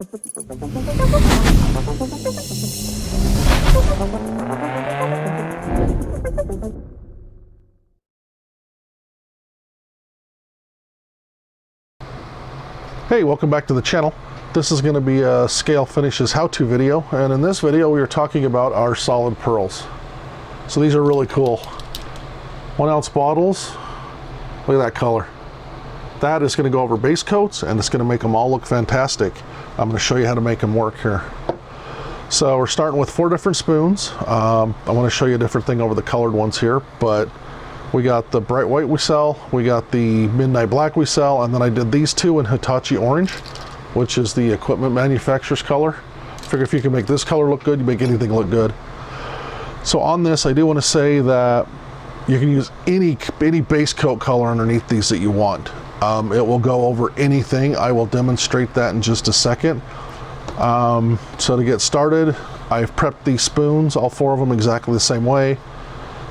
Hey, welcome back to the channel. This is going to be a Scalefinishes how-to video, and in this video we are talking about our solid pearls. So these are really cool. 1 ounce bottles. Look at that color. That is going to go over base coats, and it's going to make them all look fantastic. I'm going to show you how to make them work here. So we're starting with 4 different spoons. I want to show you a different thing over the colored ones here, but we got the bright white we sell, we got the midnight black we sell, and then I did these 2 in Hitachi orange, which is the equipment manufacturer's color. Figure if you can make this color look good, you make anything look good. So on this, I do want to say that you can use any base coat color underneath these that you want. It will go over anything. I will demonstrate that in just a second. So to get started, I've prepped these spoons, all 4 of them exactly the same way.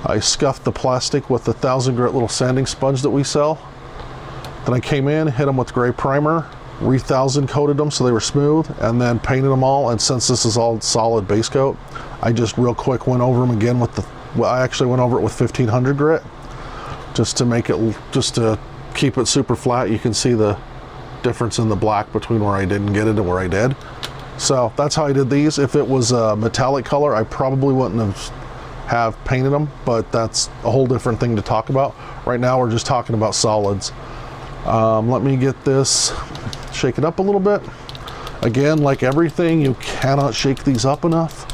I scuffed the plastic with the 1000 grit little sanding sponge that we sell. Then I came in, hit them with gray primer, re-1000 coated them so they were smooth, and then painted them all. And since this is all solid base coat, I just real quick went over them again with the, well, I actually went over it with 1500 grit just to make it, just to keep it super flat. You can see the difference in the black between where I didn't get it and where I did. So that's how I did these. If it was a metallic color, I probably wouldn't have painted them, but that's a whole different thing to talk about. Right now we're just talking about solids. Let me get this, shake it up a little bit. Again, like everything, you cannot shake these up enough.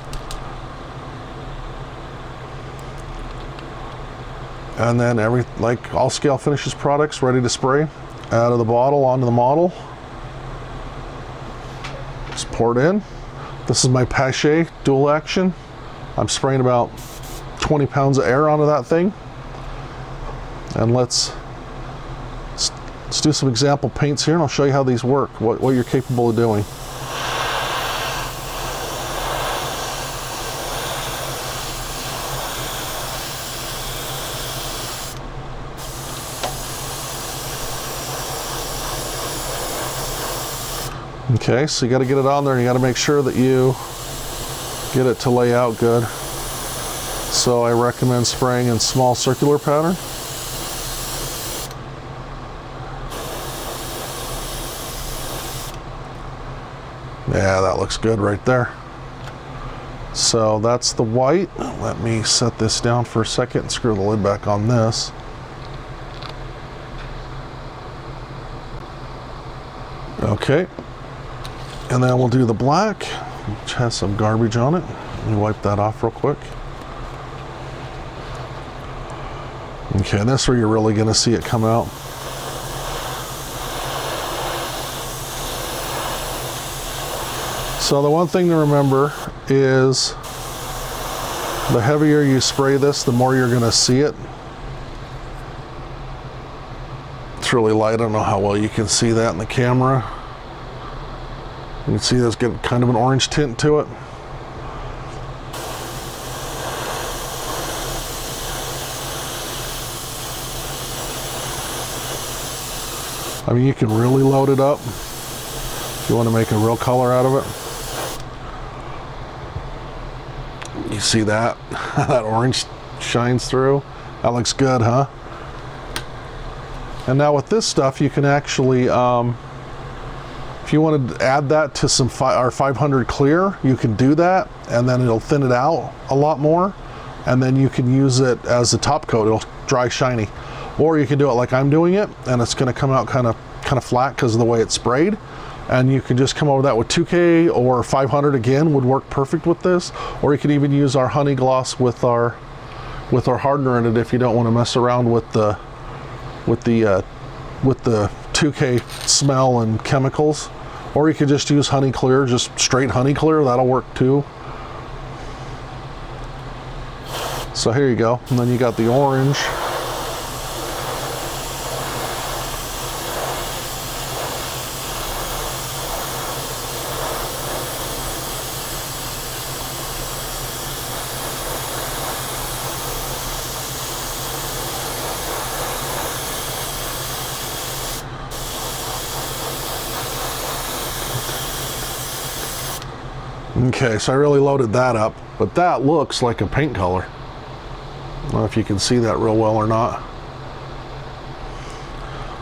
And then like all Scalefinishes products, ready to spray. Out of the bottle onto the model. Just pour it in. This is my Pache dual action. I'm spraying about 20 pounds of air onto that thing. And let's do some example paints here, and I'll show you how these work, what you're capable of doing. Okay, so you got to get it on there, and you got to make sure that you get it to lay out good. So I recommend spraying in small circular pattern. Yeah, that looks good right there. So that's the white. Let me set this down for a second and screw the lid back on this. Okay. And then we'll do the black, which has some garbage on it. Let me wipe that off real quick. Okay, and that's where you're really going to see it come out. So the one thing to remember is the heavier you spray this, the more you're going to see it. It's really light. I don't know how well you can see that in the camera. You can see there's getting kind of an orange tint to it. I mean, you can really load it up if you want to make a real color out of it. You see that? That orange shines through. That looks good, huh? And now with this stuff, you can actually, if you want to add that to some our 500 clear, you can do that, and then it'll thin it out a lot more, and then you can use it as a top coat. It'll dry shiny. Or you can do it like I'm doing it, and it's going to come out kind of flat because of the way it's sprayed. And you can just come over that with 2K or 500 again would work perfect with this. Or you can even use our honey gloss with our hardener in it if you don't want to mess around with the 2K smell and chemicals. Or you could just use honey clear, just straight honey clear. That'll work too. So here you go, and then you got the orange. Okay, so I really loaded that up, but that looks like a paint color. I don't know if you can see that real well or not.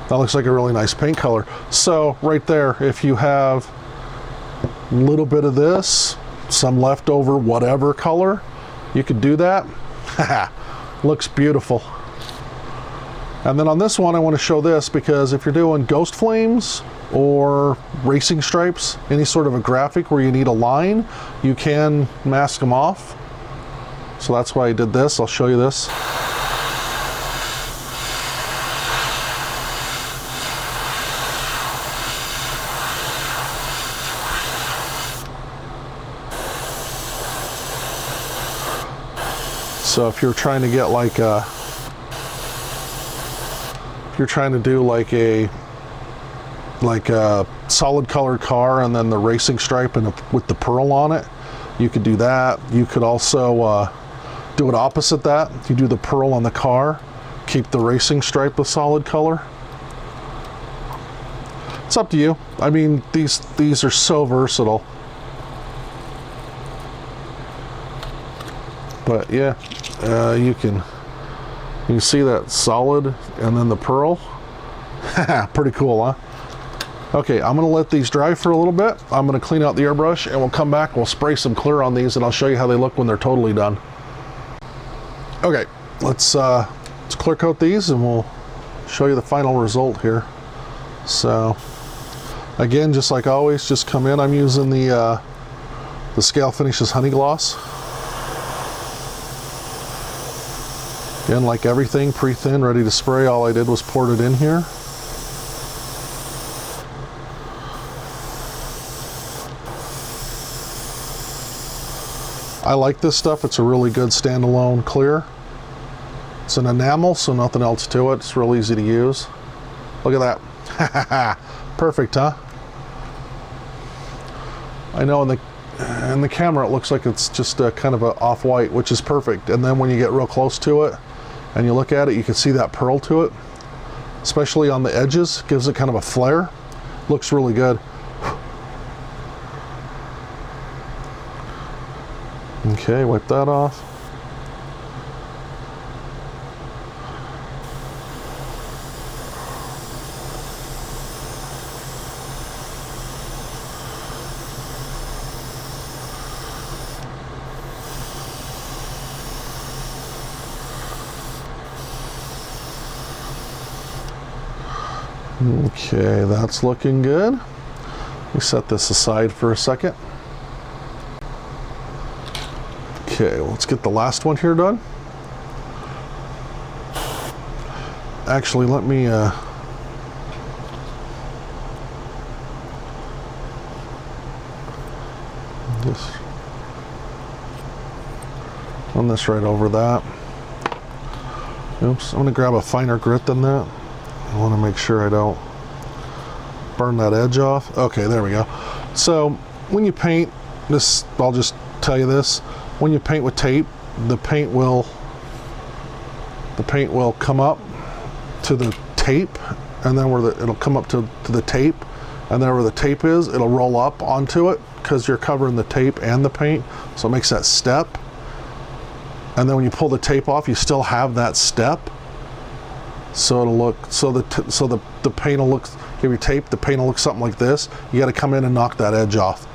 That looks like a really nice paint color. So right there, if you have a little bit of this, some leftover whatever color, you could do that. Looks beautiful. And then on this one, I want to show this because if you're doing ghost flames or racing stripes, any sort of a graphic where you need a line, you can mask them off. So that's why I did this. I'll show you this. So if you're trying to get like a, if you're trying to do like a solid colored car and then the racing stripe and with the pearl on it, you could do that. You could also do it opposite that. You do the pearl on the car, keep the racing stripe a solid color. It's up to you. I mean, these are so versatile. But yeah, you can see that solid and then the pearl. Pretty cool, huh? Okay, I'm gonna let these dry for a little bit. I'm gonna clean out the airbrush and we'll come back, we'll spray some clear on these and I'll show you how they look when they're totally done. Okay, let's clear coat these and we'll show you the final result here. So again, just like always, just come in. I'm using the Scalefinishes Honey Gloss. Again, like everything, pre-thin, ready to spray. All I did was poured it in here. I like this stuff. It's a really good standalone clear. It's an enamel, so nothing else to it. It's real easy to use. Look at that. Perfect, huh? I know in the camera it looks like it's just a kind of a off-white, which is perfect. And then when you get real close to it and you look at it, you can see that pearl to it, especially on the edges. Gives it kind of a flare. Looks really good. Okay, wipe that off. Okay, that's looking good. Let me set this aside for a second. Okay, let's get the last one here done. Actually, let me just run this right over that. Oops, I'm gonna grab a finer grit than that. I want to make sure I don't burn that edge off. Okay, there we go. So when you paint this, I'll just tell you this. When you paint with tape, the paint will come up to the tape, and then it'll come up to the tape, and then where the tape is, it'll roll up onto it because you're covering the tape and the paint, so it makes that step. And then when you pull the tape off, you still have that step. So it'll look, so the paint will look, if you tape, the paint will look something like this. You got to come in and knock that edge off.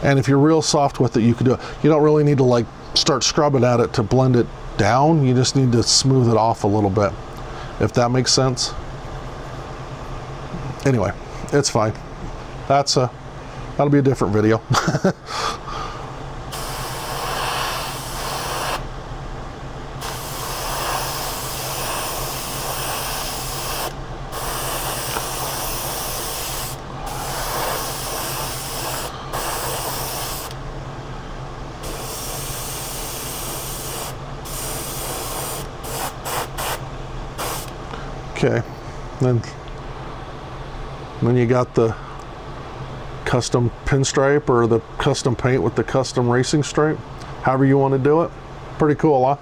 And if you're real soft with it, you can do it. You don't really need to like start scrubbing at it to blend it down. You just need to smooth it off a little bit, if that makes sense. Anyway, it's fine. That'll be a different video. Okay, then you got the custom pinstripe or the custom paint with the custom racing stripe, however you want to do it. Pretty cool, huh?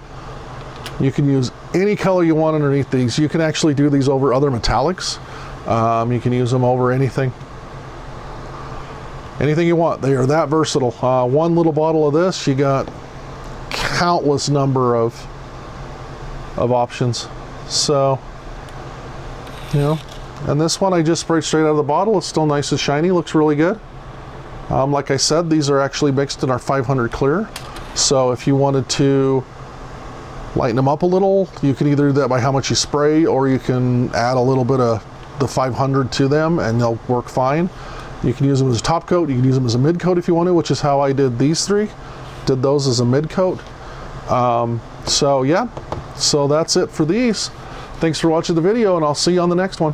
You can use any color you want underneath these. You can actually do these over other metallics. You can use them over anything. anything you want. They are that versatile. One little bottle of this, you got countless number of options. So, you know, and this one I just sprayed straight out of the bottle. It's still nice and shiny, looks really good. Like I said, these are actually mixed in our 500 clear. So if you wanted to lighten them up a little, you can either do that by how much you spray, or you can add a little bit of the 500 to them and they'll work fine. You can use them as a top coat, you can use them as a mid coat if you want to, which is how I did these three. Did those as a mid coat. So yeah, so that's it for these. Thanks for watching the video, and I'll see you on the next one.